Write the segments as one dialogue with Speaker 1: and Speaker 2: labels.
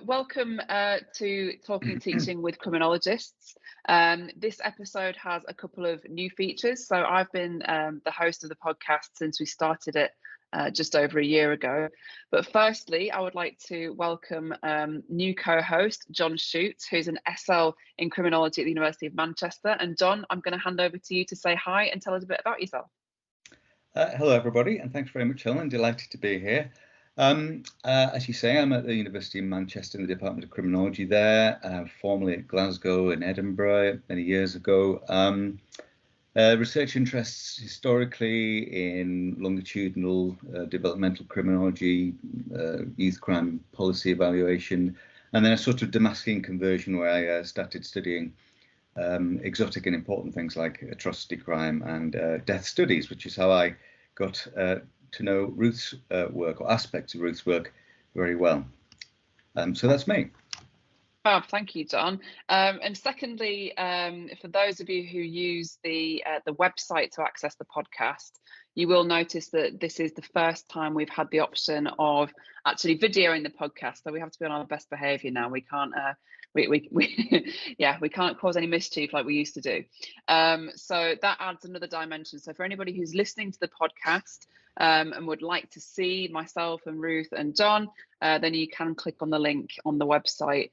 Speaker 1: Welcome to Talking and Teaching with Criminologists. This episode has a couple of new features. So I've been the host of the podcast since we started it just over a year ago. But firstly, I would like to welcome new co-host John Shute, who's an SL in Criminology at the University of Manchester. And John, I'm going to hand over to you to say hi and tell us a bit about yourself.
Speaker 2: Hello, everybody, and thanks very much, Helen. Delighted to be here. As you say, I'm at the University of Manchester in the Department of Criminology there, formerly at Glasgow and Edinburgh many years ago. Research interests historically in longitudinal developmental criminology, youth crime policy evaluation, and then a sort of Damascene conversion where I started studying exotic and important things like atrocity crime and death studies, which is how I got to know Ruth's work, or aspects of Ruth's work, very well. So that's me.
Speaker 1: Oh, thank you, John. And secondly, for those of you who use the website to access the podcast, you will notice that this is the first time we've had the option of actually videoing the podcast. So we have to be on our best behaviour now. We can't we can't cause any mischief like we used to do. So that adds another dimension. So for anybody who's listening to the podcast and would like to see myself and Ruth and John, then you can click on the link on the website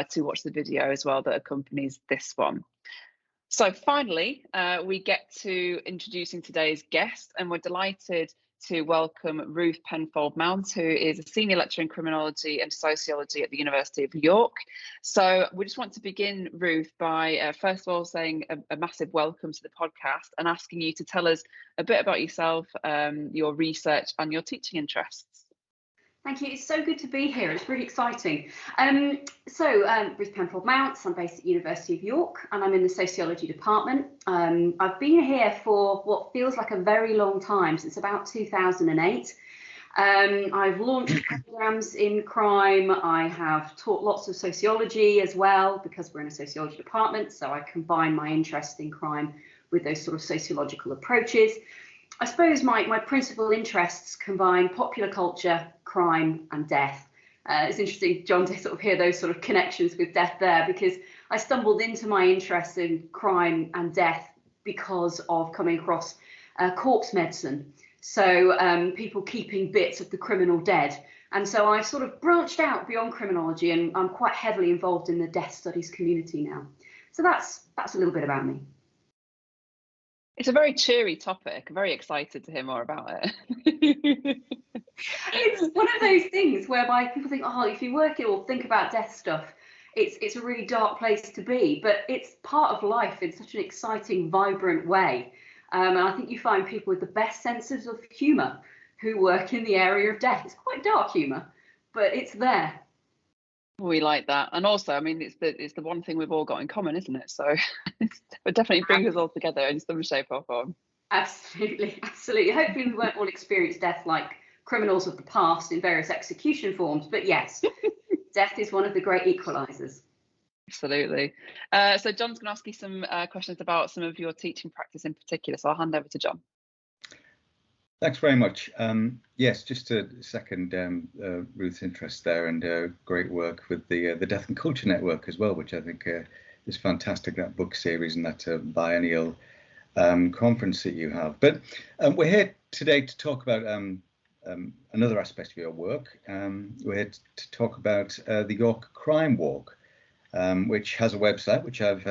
Speaker 1: to watch the video as well that accompanies this one. So finally, we get to introducing today's guest, and we're delighted to welcome Ruth Penfold Mount, who is a senior lecturer in criminology and sociology at the University of York. So we just want to begin, Ruth, by first of all saying a massive welcome to the podcast and asking you to tell us a bit about yourself, your research and your teaching interests.
Speaker 3: Thank you. It's so good to be here. It's really exciting. Ruth Penfold Mount, I'm based at the University of York and I'm in the sociology department. I've been here for what feels like a very long time, since about 2008. I've launched programs in crime. I have taught lots of sociology as well, because we're in a sociology department. So I combine my interest in crime with those sort of sociological approaches. I suppose my principal interests combine popular culture, crime and death. It's interesting, John, to sort of hear those sort of connections with death there, because I stumbled into my interest in crime and death because of coming across corpse medicine. So people keeping bits of the criminal dead. And so I've sort of branched out beyond criminology, and I'm quite heavily involved in the death studies community now. So that's a little bit about me.
Speaker 1: It's a very cheery topic. I'm very excited to hear more about it.
Speaker 3: It's one of those things whereby people think, oh, if you work it or think about death stuff, it's a really dark place to be. But it's part of life in such an exciting, vibrant way. And I think you find people with the best senses of humour who work in the area of death. It's quite dark humour, but it's there.
Speaker 1: We like that. And also, I mean, it's the one thing we've all got in common, isn't it? So it definitely brings us all together in some shape or form.
Speaker 3: Absolutely, absolutely. Hopefully we won't all experience death like criminals of the past in various execution forms. But yes, death is one of the great equalisers.
Speaker 1: Absolutely. So John's going to ask you some questions about some of your teaching practice in particular. So I'll hand over to John.
Speaker 2: Thanks very much. Yes, just to second Ruth's interest there, and great work with the Death and Culture Network as well, which I think is fantastic, that book series and that biennial conference that you have. But we're here today to talk about another aspect of your work. We're here to talk about the York Crime Walk, which has a website, which I've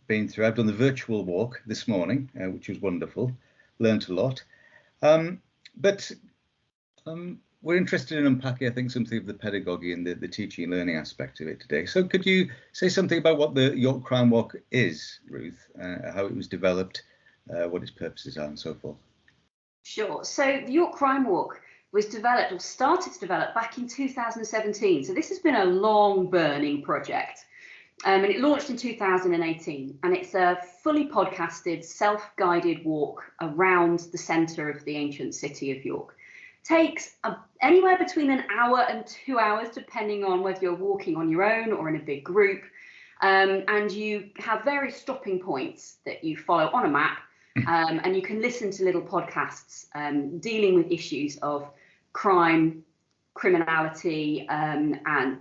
Speaker 2: been through. I've done the virtual walk this morning, which was wonderful, learned a lot. But we're interested in unpacking, I think, something of the pedagogy and the teaching and learning aspect of it today. So could you say something about what the York Crime Walk is, Ruth, how it was developed, what its purposes are and so forth?
Speaker 3: Sure. So the York Crime Walk was developed, or started to develop, back in 2017. So this has been a long burning project. And it launched in 2018, and it's a fully podcasted, self-guided walk around the centre of the ancient city of York. Takes anywhere between an hour and 2 hours, depending on whether you're walking on your own or in a big group. And you have various stopping points that you follow on a map, and you can listen to little podcasts dealing with issues of crime, criminality and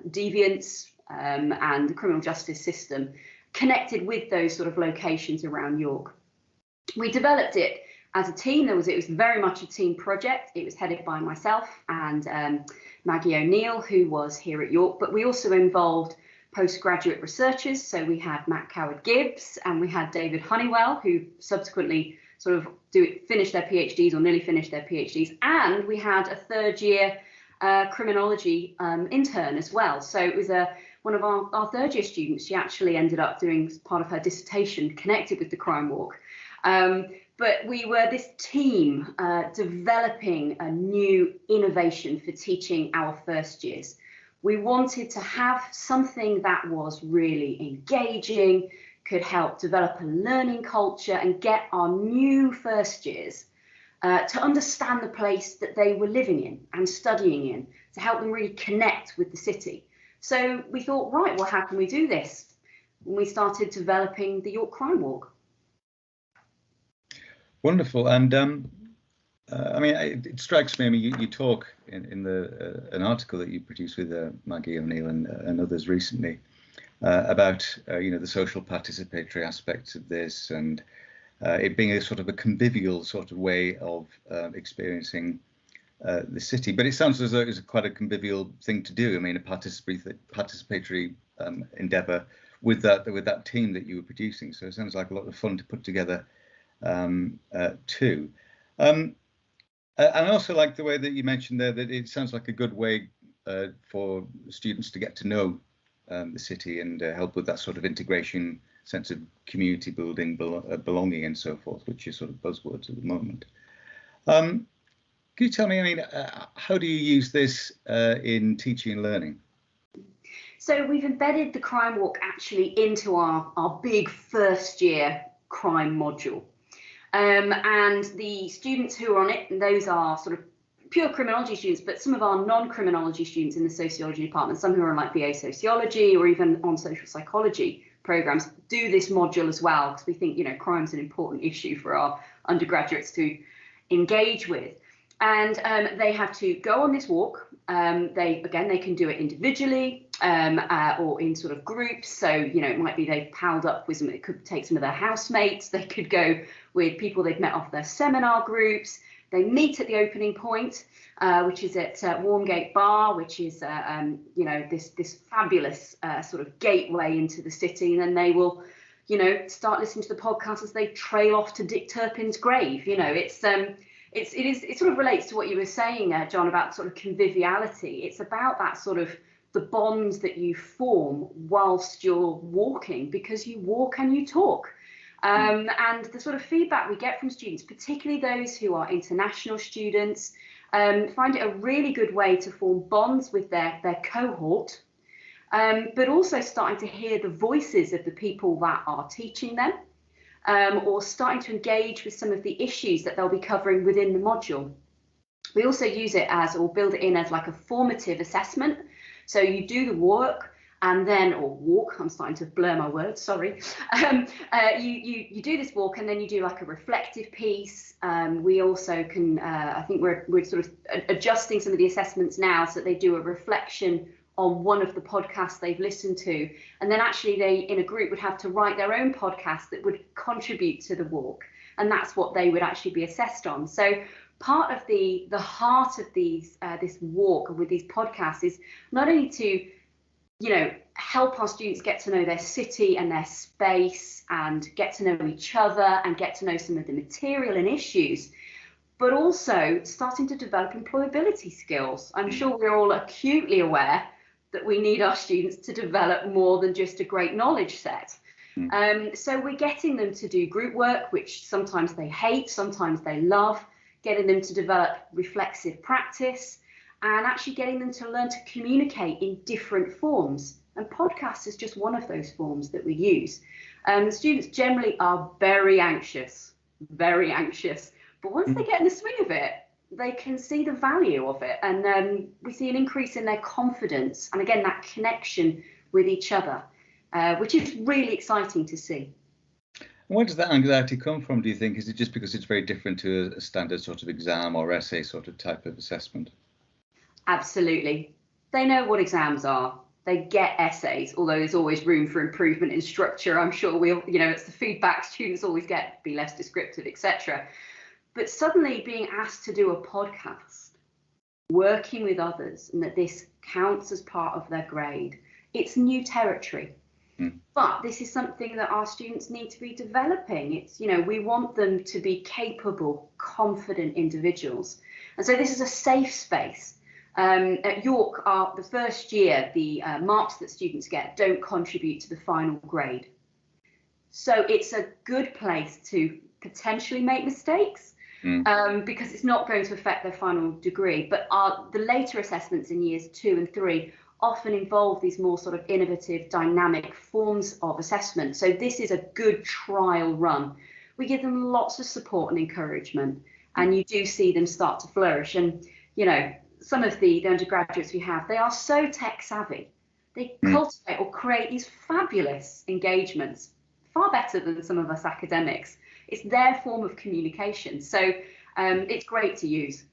Speaker 3: deviance and the criminal justice system connected with those sort of locations around York. We developed it as a team. It was very much a team project. It was headed by myself and Maggie O'Neill, who was here at York, but we also involved postgraduate researchers. So we had Matt Coward-Gibbs and we had David Honeywell, who subsequently sort of finish their PhDs or nearly finished their PhDs. And we had a third year criminology intern as well. So it was one of our third year students. She actually ended up doing part of her dissertation connected with the crime walk. But we were this team developing a new innovation for teaching our first years. We wanted to have something that was really engaging, could help develop a learning culture and get our new first years to understand the place that they were living in and studying in, to help them really connect with the city. So we thought, right, well, how can we do this? And we started developing the York Crime Walk.
Speaker 2: Wonderful. And I mean, it strikes me, I mean, you talk in an article that you produced with Maggie O'Neill and others recently about, the social participatory aspects of this, and it being a sort of a convivial sort of way of experiencing the city. But it sounds as though it was quite a convivial thing to do. I mean, a participatory endeavour with that team that you were producing. So it sounds like a lot of fun to put together too. And I also like the way that you mentioned there that it sounds like a good way for students to get to know the city and help with that sort of integration, sense of community building, belonging and so forth, which is sort of buzzwords at the moment. Can you tell me, I mean, how do you use this in teaching and learning?
Speaker 3: So we've embedded the crime walk actually into our big first year crime module. And the students who are on it, and those are sort of pure criminology students, but some of our non-criminology students in the sociology department, some who are on like BA sociology or even on social psychology programs, do this module as well, because we think, crime's an important issue for our undergraduates to engage with. And they have to go on this walk. They can do it individually or in sort of groups. So, it might be they've palled up with it could take some of their housemates. They could go with people they've met off their seminar groups. They meet at the opening point, which is at Warmgate Bar, which is, this fabulous sort of gateway into the city. And then they will, start listening to the podcast as they trail off to Dick Turpin's grave. It sort of relates to what you were saying, John, about sort of conviviality. It's about that sort of the bonds that you form whilst you're walking, because you walk and you talk. And the sort of feedback we get from students, particularly those who are international students, find it a really good way to form bonds with their cohort, but also starting to hear the voices of the people that are teaching them. Or starting to engage with some of the issues that they'll be covering within the module. We also use it or build it in as like a formative assessment. So you do the work and then, or walk, I'm starting to blur my words, sorry. You do this walk and then you do like a reflective piece. We also can, I think we're sort of adjusting some of the assessments now so that they do a reflection on one of the podcasts they've listened to, and then actually they in a group would have to write their own podcast that would contribute to the walk, and that's what they would actually be assessed on. So part of the heart of these this walk with these podcasts is not only to help our students get to know their city and their space and get to know each other and get to know some of the material and issues, but also starting to develop employability skills. I'm sure we're all acutely aware that we need our students to develop more than just a great knowledge set. So we're getting them to do group work, which sometimes they hate, sometimes they love, getting them to develop reflexive practice, and actually getting them to learn to communicate in different forms. And podcasts is just one of those forms that we use. Students generally are very anxious, but once they get in the swing of it, they can see the value of it, and we see an increase in their confidence and again that connection with each other, which is really exciting to see.
Speaker 2: Where does that anxiety come from, do you think? Is it just because it's very different to a standard sort of exam or essay sort of type of assessment?
Speaker 3: Absolutely. They know what exams are. They get essays, although there's always room for improvement in structure. I'm sure we'll, it's the feedback students always get, be less descriptive, etc. But suddenly being asked to do a podcast, working with others, and that this counts as part of their grade, it's new territory. But this is something that our students need to be developing. It's, we want them to be capable, confident individuals. And so this is a safe space. At York, the first year, the marks that students get don't contribute to the final grade. So it's a good place to potentially make mistakes because it's not going to affect their final degree. But the later assessments in years 2 and 3 often involve these more sort of innovative, dynamic forms of assessment. So this is a good trial run. We give them lots of support and encouragement, and you do see them start to flourish. And, some of the undergraduates we have, they are so tech savvy. They cultivate or create these fabulous engagements, far better than some of us academics. It's their form of communication. So it's great to use.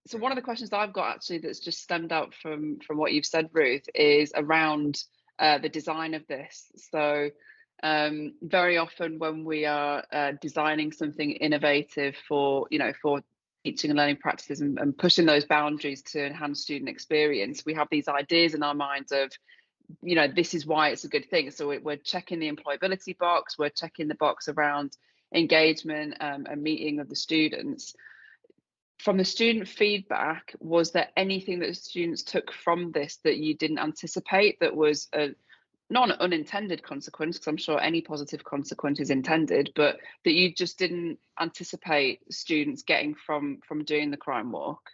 Speaker 1: So one of the questions that I've got actually that's just stemmed out from what you've said, Ruth, is around the design of this. So very often when we are designing something innovative for teaching and learning practices and pushing those boundaries to enhance student experience, we have these ideas in our minds of, this is why it's a good thing. So we're checking the employability box, we're checking the box around engagement and meeting of the students. From the student feedback, was there anything that the students took from this that you didn't anticipate that was not an unintended consequence, because I'm sure any positive consequence is intended, but that you just didn't anticipate students getting from doing the crime walk?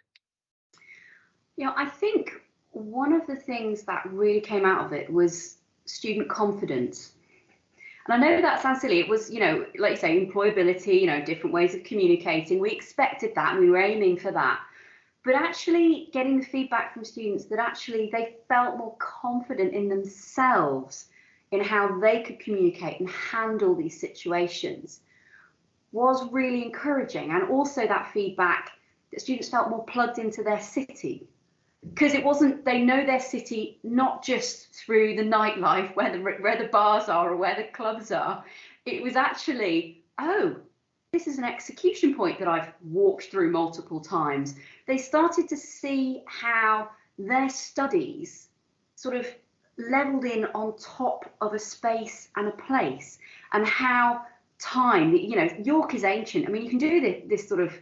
Speaker 3: I think one of the things that really came out of it was student confidence. And I know that sounds silly. It was, like you say, employability, different ways of communicating. We expected that and we were aiming for that. But actually getting the feedback from students that actually they felt more confident in themselves in how they could communicate and handle these situations was really encouraging. And also that feedback that students felt more plugged into their city. Because it wasn't, they know their city not just through the nightlife where the bars are or where the clubs are. It was actually, this is an execution point that I've walked through multiple times. They started to see how their studies sort of leveled in on top of a space and a place, and how time, York is ancient. I mean, you can do this sort of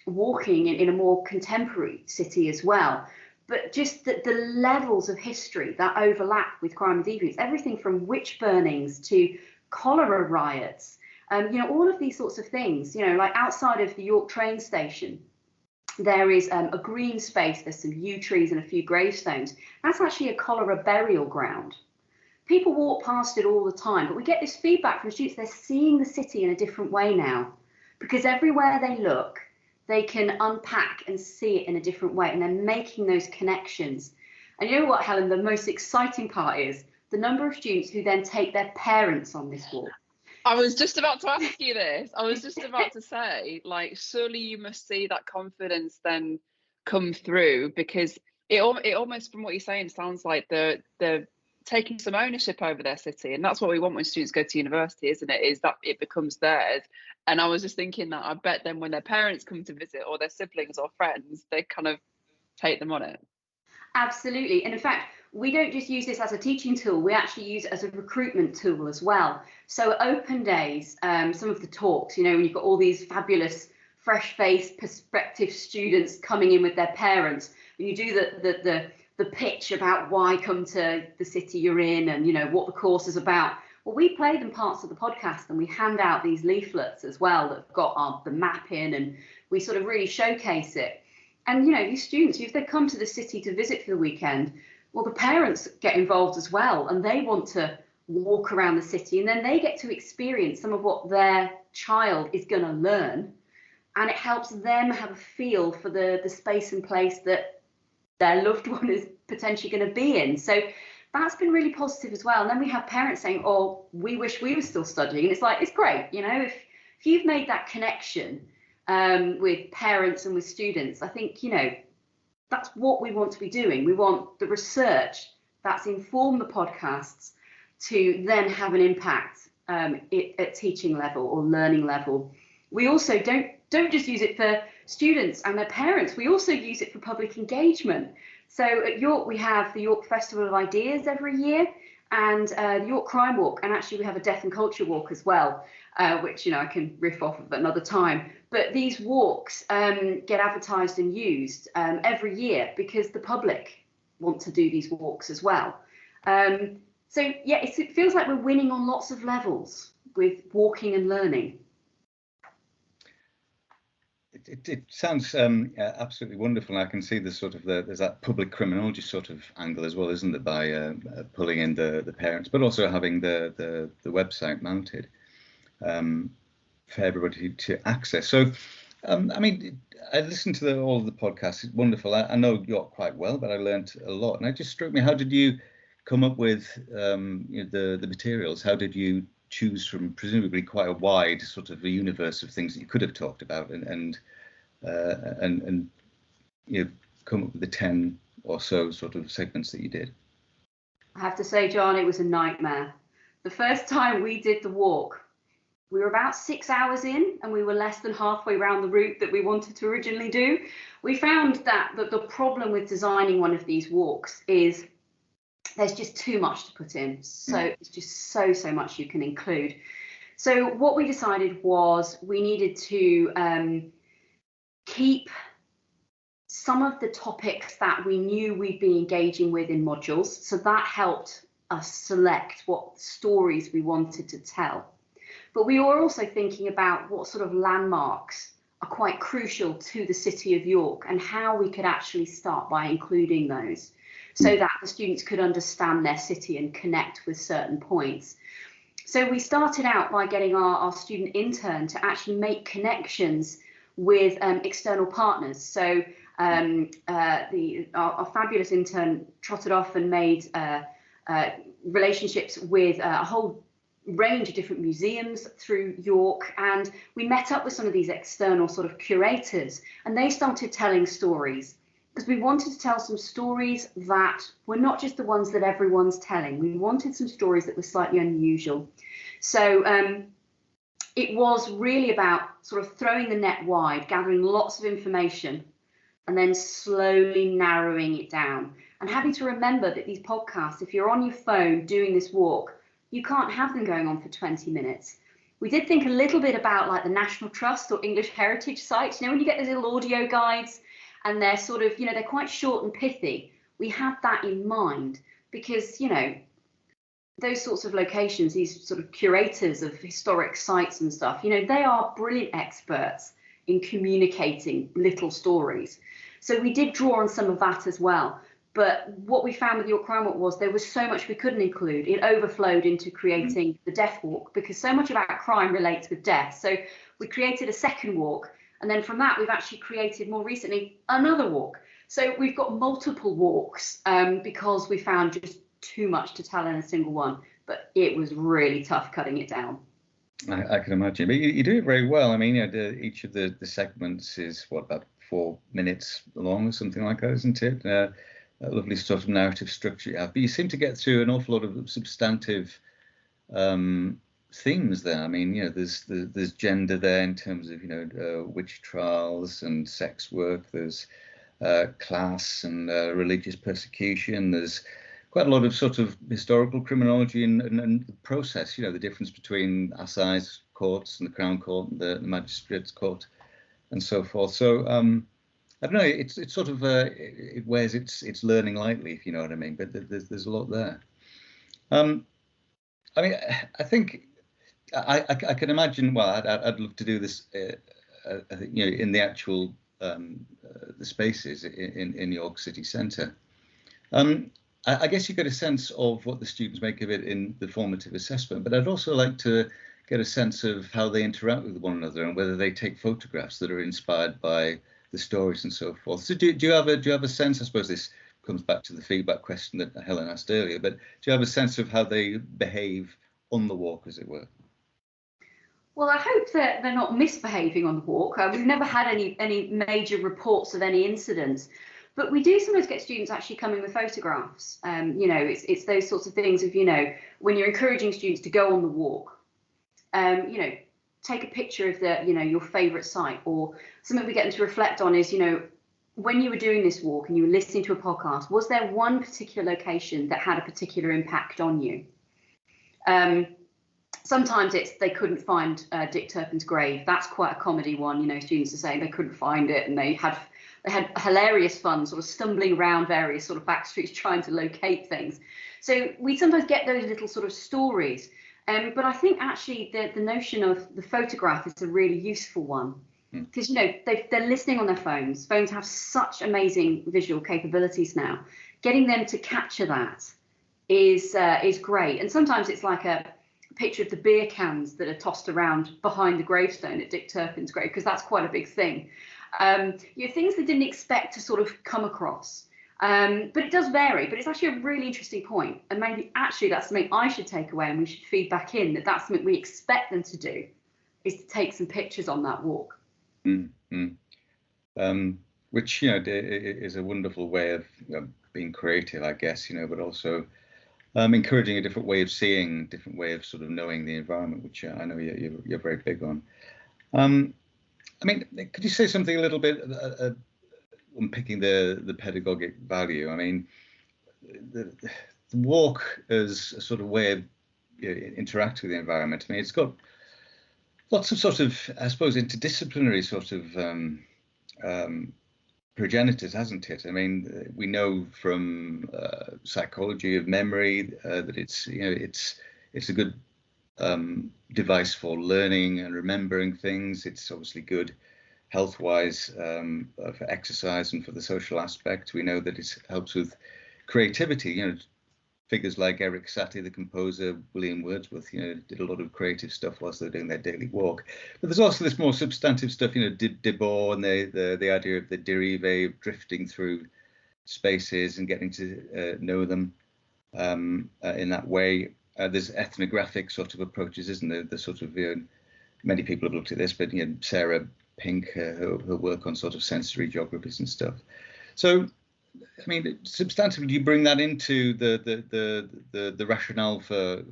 Speaker 3: walking in a more contemporary city as well. But just the levels of history that overlap with crime and deviance, everything from witch burnings to cholera riots, all of these sorts of things, like outside of the York train station, there is a green space, there's some yew trees and a few gravestones. That's actually a cholera burial ground. People walk past it all the time, but we get this feedback from students, they're seeing the city in a different way now, because everywhere they look, they can unpack and see it in a different way, and they're making those connections. And you know what, Helen, the most exciting part is the number of students who then take their parents on this walk.
Speaker 1: I was just about to ask you this. I was just about to say, surely you must see that confidence then come through, because it almost, from what you're saying, sounds like they're taking some ownership over their city. And that's what we want when students go to university, isn't it? Is that it becomes theirs. And I was just thinking that I bet then when their parents come to visit, or their siblings or friends, they kind of take them on it.
Speaker 3: Absolutely. And in fact, we don't just use this as a teaching tool, we actually use it as a recruitment tool as well. So at open days, some of the talks, when you've got all these fabulous, fresh-faced, prospective students coming in with their parents, and you do the pitch about why come to the city you're in and, what the course is about. Well, we play them parts of the podcast, and we hand out these leaflets as well that have got the map in, and we sort of really showcase it. And, these students, if they come to the city to visit for the weekend, well, the parents get involved as well, and they want to walk around the city, and then they get to experience some of what their child is going to learn, and it helps them have a feel for the space and place that their loved one is potentially going to be in. So that's been really positive as well. And then we have parents saying, we wish we were still studying. And it's like, it's great, if you've made that connection with parents and with students, I think, that's what we want to be doing. We want the research that's informed the podcasts to then have an impact at teaching level or learning level. We also don't just use it for students and their parents. We also use it for public engagement. So at York, we have the York Festival of Ideas every year, and the York Crime Walk, and actually we have a Death and Culture Walk as well, which I can riff off of another time. But these walks get advertised and used every year because the public want to do these walks as well. So yeah, it feels like we're winning on lots of levels with walking and learning.
Speaker 2: It sounds absolutely wonderful. And I can see there's that public criminology sort of angle as well, isn't there, by pulling in the parents, but also having the website mounted for everybody to access. So, I mean, I listened to all of the podcasts. It's wonderful. I know York quite well, but I learned a lot. And it just struck me, how did you come up with the materials? How did you choose from presumably quite a wide sort of a universe of things that you could have talked about, and come up with the 10 or so sort of segments that you did?
Speaker 3: I have to say, John, it was a nightmare. The first time we did the walk, we were about 6 hours in and we were less than halfway around the route that we wanted to originally do. We found that the problem with designing one of these walks is there's just too much to put in. So it's just so much you can include. So what we decided was we needed to keep some of the topics that we knew we'd be engaging with in modules. So that helped us select what stories we wanted to tell. But we were also thinking about what sort of landmarks are quite crucial to the city of York and how we could actually start by including those, so that the students could understand their city and connect with certain points. So we started out by getting our student intern to actually make connections with external partners. So our fabulous intern trotted off and made relationships with a whole range of different museums through York, and we met up with some of these external sort of curators, and they started telling stories, because we wanted to tell some stories that were not just the ones that everyone's telling. We wanted some stories that were slightly unusual. So it was really about sort of throwing the net wide, gathering lots of information, and then slowly narrowing it down. And having to remember that these podcasts, if you're on your phone doing this walk, you can't have them going on for 20 minutes. We did think a little bit about like the National Trust or English Heritage sites. When you get those little audio guides and they're sort of, they're quite short and pithy. We had that in mind because, those sorts of locations, these sort of curators of historic sites and stuff, they are brilliant experts in communicating little stories. So we did draw on some of that as well. But what we found with York Crime Walk was there was so much we couldn't include. It overflowed into creating the Death Walk, because so much about crime relates with death. So we created a second walk. And then from that, we've actually created more recently another walk. So we've got multiple walks because we found just too much to tell in a single one. But it was really tough cutting it down.
Speaker 2: I can imagine. But you do it very well. I mean, each of the segments is, about 4 minutes long or something like that, isn't it? A lovely sort of narrative structure you have. But you seem to get through an awful lot of substantive themes there. I mean, there's gender there in terms of, witch trials and sex work. There's class and religious persecution. There's quite a lot of sort of historical criminology and the process, the difference between assize courts and the Crown Court and the Magistrates Court and so forth. So I don't know, it's sort of, it wears its learning lightly, if you know what I mean, but there's a lot there. I mean, I think I can imagine, well, I'd love to do this, I think, in the actual, the spaces in York City Centre. I guess you get a sense of what the students make of it in the formative assessment, but I'd also like to get a sense of how they interact with one another and whether they take photographs that are inspired by the stories and so forth. So do you have a sense? I suppose this comes back to the feedback question that Helen asked earlier, but do you have a sense of how they behave on the walk, as it were?
Speaker 3: Well, I hope that they're not misbehaving on the walk. We've never had any major reports of any incidents. But we do sometimes get students actually coming with photographs. You know, it's those sorts of things of, you know, when you're encouraging students to go on the walk, you know, take a picture of the, you know, your favourite site, or something we get them to reflect on is, you know, when you were doing this walk and you were listening to a podcast, was there one particular location that had a particular impact on you? Sometimes it's they couldn't find Dick Turpin's grave. That's quite a comedy one. You know, students are saying they couldn't find it, and they had hilarious fun sort of stumbling around various sort of back streets trying to locate things. So we sometimes get those little sort of stories. But I think actually the notion of the photograph is a really useful one, because, you know, they're listening on their phones. Phones have such amazing visual capabilities now. Getting them to capture that is great. And sometimes it's like a picture of the beer cans that are tossed around behind the gravestone at Dick Turpin's grave, because that's quite a big thing. You know, things they didn't expect to sort of come across. But it does vary, but it's actually a really interesting point. And maybe actually that's something I should take away, and we should feed back in that that's something we expect them to do, is to take some pictures on that walk.
Speaker 2: Which, you know, is a wonderful way of being creative, I guess, you know, but also encouraging a different way of seeing, different way of sort of knowing the environment, which I know you're very big on. I mean, could you say something a little bit unpicking the pedagogic value? I mean, the walk as a sort of way of interacting with the environment. I mean, it's got lots of sort of, I suppose, interdisciplinary sort of progenitors, hasn't it? I mean, we know from psychology of memory that it's, you know, it's a good device for learning and remembering things. It's obviously good health-wise for exercise and for the social aspect. We know that it helps with creativity. You know, figures like Eric Satie, the composer, William Wordsworth, you know, did a lot of creative stuff whilst they were doing their daily walk. But there's also this more substantive stuff, you know, Debord and the idea of the derive, of drifting through spaces and getting to know them in that way. There's ethnographic sort of approaches, isn't there? The sort of, you know, many people have looked at this, but, you know, Sarah Pink, her work on sort of sensory geographies and stuff. So, I mean, substantively, do you bring that into the rationale for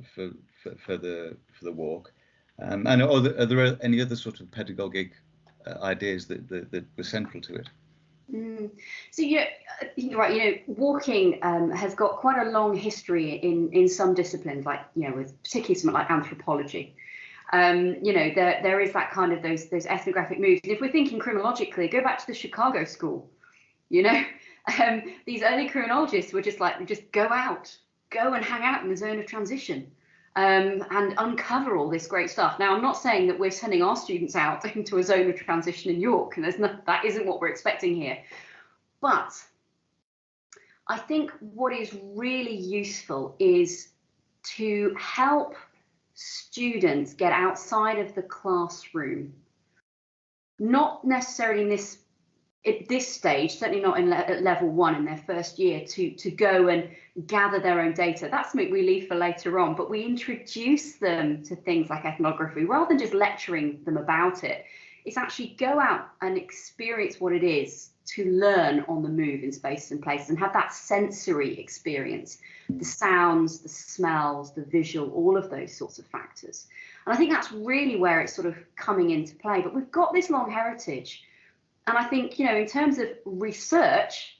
Speaker 2: the walk? And are there any other sort of pedagogic ideas that were central to it?
Speaker 3: So you're right. You know, walking has got quite a long history in some disciplines, like, you know, with particularly something like anthropology. You know, there is that kind of those ethnographic moves. And if we're thinking criminologically, go back to the Chicago school. You know, these early criminologists were just like, just go and hang out in the zone of transition, and uncover all this great stuff. Now, I'm not saying that we're sending our students out into a zone of transition in York, and that isn't what we're expecting here. But I think what is really useful is to help students get outside of the classroom, not necessarily at this stage, certainly not at level 1 in their first year, to go and gather their own data. That's something we leave for later on, but we introduce them to things like ethnography rather than just lecturing them about it. It's actually go out and experience what it is to learn on the move in spaces and places, and have that sensory experience, the sounds, the smells, the visual, all of those sorts of factors. And I think that's really where it's sort of coming into play. But we've got this long heritage. And I think, you know, in terms of research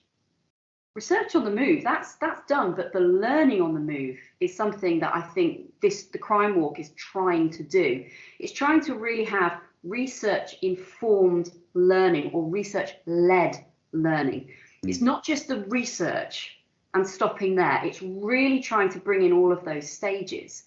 Speaker 3: on the move, that's done, but the learning on the move is something that I think the crime walk is trying to do. It's trying to really have research informed learning, or research led learning. It's not just the research and stopping there. It's really trying to bring in all of those stages.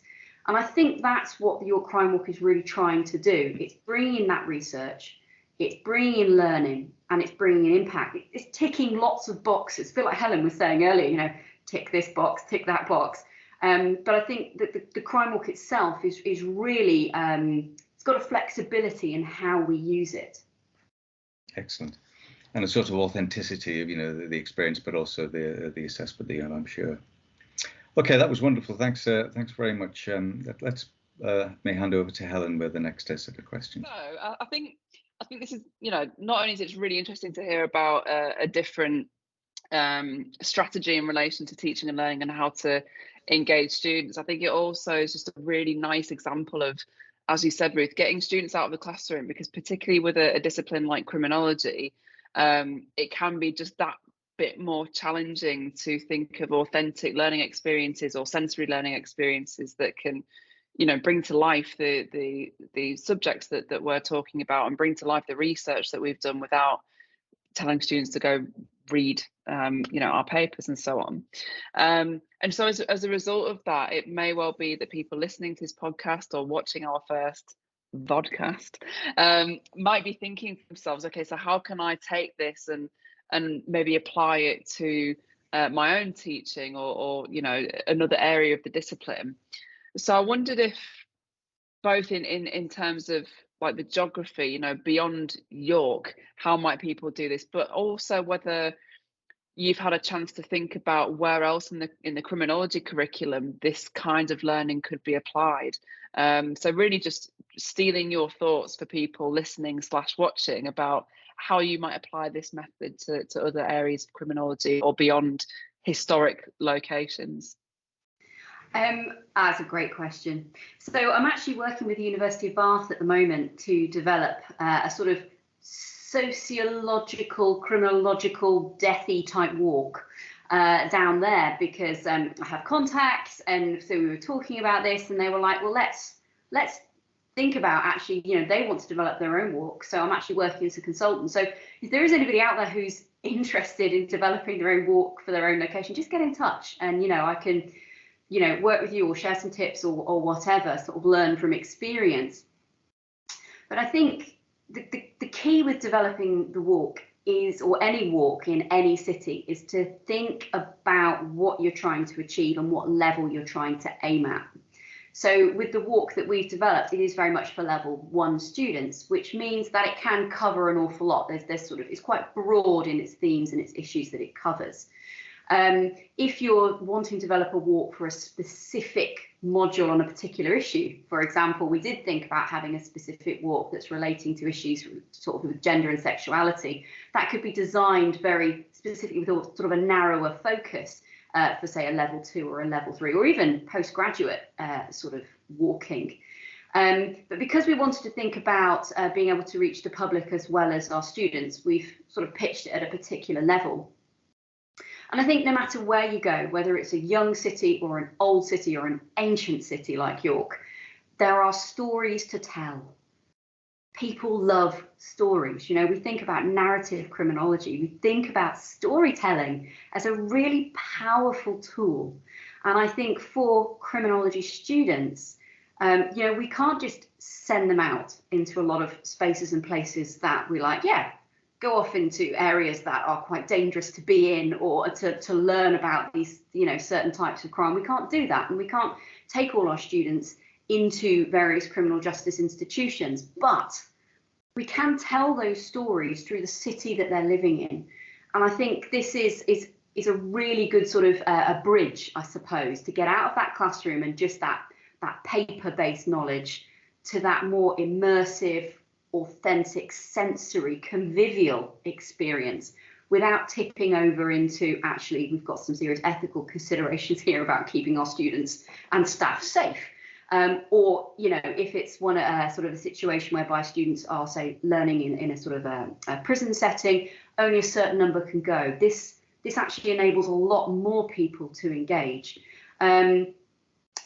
Speaker 3: And I think that's what your crime walk is really trying to do. It's bringing in that research, it's bringing in learning, and it's bringing in impact. It's ticking lots of boxes. I feel like Helen was saying earlier, you know, tick this box, tick that box. But I think that the crime walk itself is really, it's got a flexibility in how we use it.
Speaker 2: Excellent. And a sort of authenticity of, you know, the experience, but also the assessment, I'm sure. Okay, that was wonderful. Thanks very much. Let's may hand over to Helen with the next set of questions.
Speaker 1: So I think this is, you know, not only is it really interesting to hear about a different strategy in relation to teaching and learning and how to engage students. I think it also is just a really nice example of, as you said, Ruth, getting students out of the classroom, because particularly with a discipline like criminology, it can be just that bit more challenging to think of authentic learning experiences or sensory learning experiences that can, bring to life the subjects that we're talking about, and bring to life the research that we've done, without telling students to go read our papers and so on. And so as a result of that, it may well be that people listening to this podcast or watching our first vodcast might be thinking to themselves, okay, so how can I take this and maybe apply it to my own teaching or another area of the discipline. So I wondered if both in terms of like the geography, beyond York, how might people do this, but also whether you've had a chance to think about where else in the criminology curriculum this kind of learning could be applied. So really just stealing your thoughts for people listening / watching about how you might apply this method to other areas of criminology or beyond historic locations.
Speaker 3: That's a great question. So I'm actually working with the University of Bath at the moment to develop a sort of sociological, criminological, deathy type walk down there, because I have contacts, and so we were talking about this, and they were like, well, let's think about actually, they want to develop their own walk. So I'm actually working as a consultant. So if there is anybody out there who's interested in developing their own walk for their own location, just get in touch, and I can work with you or share some tips or whatever, sort of learn from experience. But I think the key with developing the walk is, or any walk in any city, is to think about what you're trying to achieve and what level you're trying to aim at. So with the walk that we've developed, it is very much for level 1 students, which means that it can cover an awful lot. It's quite broad in its themes and its issues that it covers. If you're wanting to develop a walk for a specific module on a particular issue, for example, we did think about having a specific walk that's relating to issues sort of with gender and sexuality. That could be designed very specifically with sort of a narrower focus for, say, a level 2 or a level 3, or even postgraduate sort of walking. But because we wanted to think about being able to reach the public as well as our students, we've sort of pitched it at a particular level. And I think no matter where you go, whether it's a young city or an old city or an ancient city like York, there are stories to tell. People love stories. We think about narrative criminology. We think about storytelling as a really powerful tool. And I think for criminology students, we can't just send them out into a lot of spaces and places that we like, go off into areas that are quite dangerous to be in, or to learn about these, certain types of crime. We can't do that, and we can't take all our students into various criminal justice institutions, but we can tell those stories through the city that they're living in. And I think this is a really good sort of a bridge, I suppose, to get out of that classroom and just that paper-based knowledge to that more immersive, authentic, sensory, convivial experience, without tipping over into, actually, we've got some serious ethical considerations here about keeping our students and staff safe. Or, if it's one sort of a situation whereby students are, say, learning in a sort of a prison setting, only a certain number can go. This actually enables a lot more people to engage. So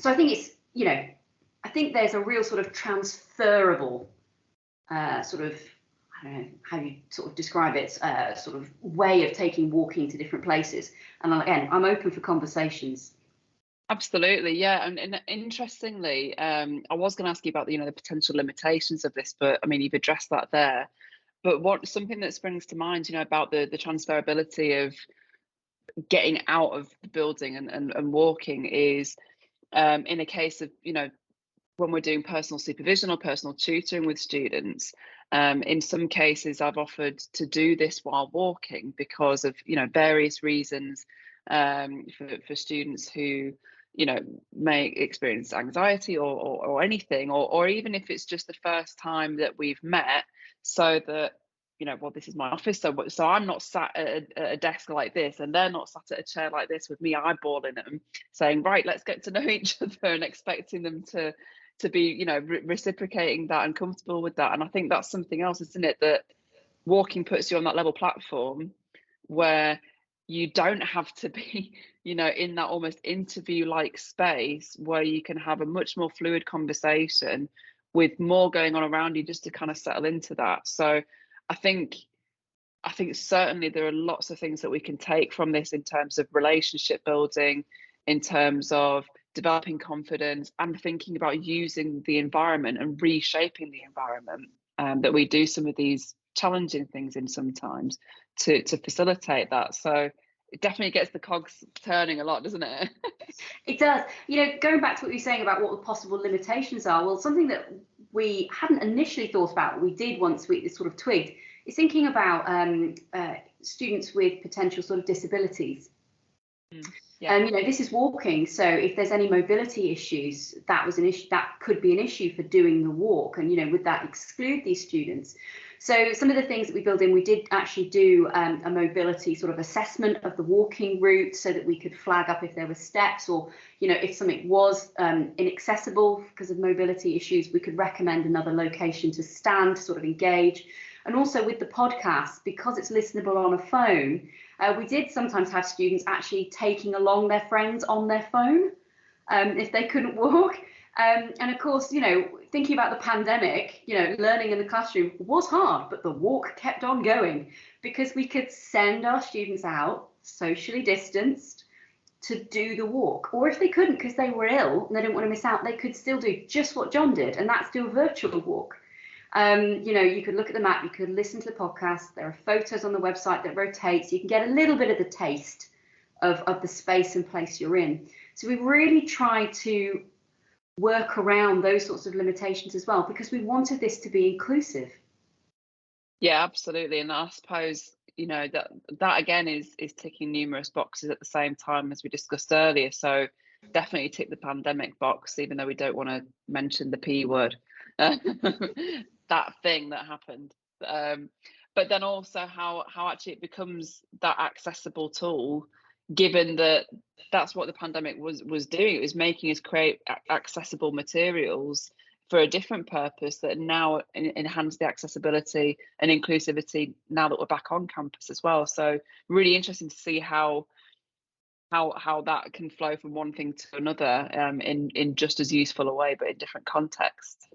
Speaker 3: I think it's, I think there's a real sort of transferable sort of, I don't know how you sort of describe it, sort of way of taking walking to different places. And again, I'm open for conversations.
Speaker 1: Absolutely, yeah. And interestingly, I was going to ask you about the potential limitations of this, but I mean, you've addressed that there. But something that springs to mind, about the transferability of getting out of the building and walking is in a case of, when we're doing personal supervision or personal tutoring with students. In some cases, I've offered to do this while walking because of, various reasons for students who, may experience anxiety or anything, or even if it's just the first time that we've met, so that, well, this is my office, so I'm not sat at a desk like this, and they're not sat at a chair like this with me eyeballing them, saying, right, let's get to know each other, and expecting them to be, reciprocating that and comfortable with that. And I think that's something else, isn't it, that walking puts you on that level platform where you don't have to be, in that almost interview-like space, where you can have a much more fluid conversation with more going on around you, just to kind of settle into that. So I think certainly there are lots of things that we can take from this in terms of relationship building, in terms of developing confidence, and thinking about using the environment and reshaping the environment that we do some of these challenging things in sometimes to facilitate that. So it definitely gets the cogs turning a lot, doesn't it?
Speaker 3: It does. Going back to what you were saying about what the possible limitations are, well, something that we hadn't initially thought about, we did once we sort of twigged, is thinking about students with potential sort of disabilities.
Speaker 1: Yeah.
Speaker 3: This is walking, so if there's any mobility issues, that was an issue, that could be an issue for doing the walk, and would that exclude these students? So some of the things that we built in, we did actually do a mobility sort of assessment of the walking route, so that we could flag up if there were steps, or if something was inaccessible because of mobility issues, we could recommend another location to stand, to sort of engage. And also with the podcast, because it's listenable on a phone, we did sometimes have students actually taking along their friends on their phone if they couldn't walk. And of course, thinking about the pandemic, learning in the classroom was hard, but the walk kept on going, because we could send our students out socially distanced to do the walk. Or if they couldn't because they were ill and they didn't want to miss out, they could still do just what John did, and that's do a virtual walk. You could look at the map, you could listen to the podcast, there are photos on the website that rotate, so you can get a little bit of the taste of the space and place you're in. So we really try to work around those sorts of limitations as well, because we wanted this to be inclusive.
Speaker 1: Yeah, absolutely. And I suppose, that again is ticking numerous boxes at the same time, as we discussed earlier. So definitely tick the pandemic box, even though we don't want to mention the P word. That thing that happened, but then also how actually it becomes that accessible tool, given that that's what the pandemic was doing. It was making us create accessible materials for a different purpose that now enhance the accessibility and inclusivity now that we're back on campus as well. So really interesting to see how that can flow from one thing to another in just as useful a way, but in different contexts.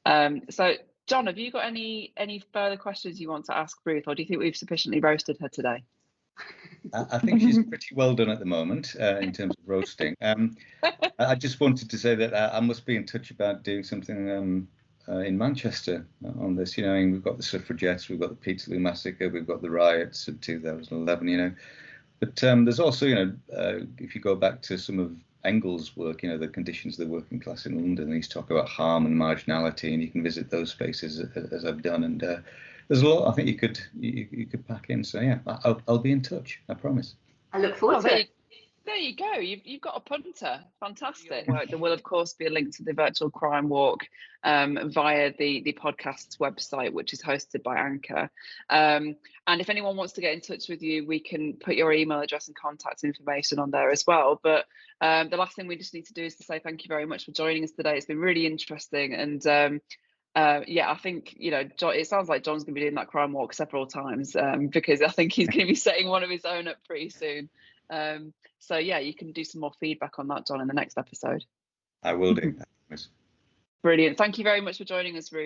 Speaker 1: So John, have you got any further questions you want to ask Ruth, or do you think we've sufficiently roasted her today?
Speaker 2: I think she's pretty well done at the moment in terms of roasting. I just wanted to say that I must be in touch about doing something in Manchester on this. We've got the suffragettes, we've got the Peterloo massacre, we've got the riots of 2011. But there's also, if you go back to some of Engels' work, the conditions of the working class in London, he's talking about harm and marginality, and you can visit those spaces as I've done. And there's a lot I think you could pack in. So yeah, I'll be in touch. I promise.
Speaker 3: I look forward to it.
Speaker 1: There you go. You've got a punter. Fantastic. There will, of course, be a link to the virtual crime walk via the podcast's website, which is hosted by Anchor. And if anyone wants to get in touch with you, we can put your email address and contact information on there as well. But the last thing we just need to do is to say thank you very much for joining us today. It's been really interesting. And I think, it sounds like John's going to be doing that crime walk several times because I think he's going to be setting one of his own up pretty soon. So yeah, you can do some more feedback on that, John, in the next episode.
Speaker 2: I will do.
Speaker 1: Brilliant. Thank you very much for joining us, Ruth.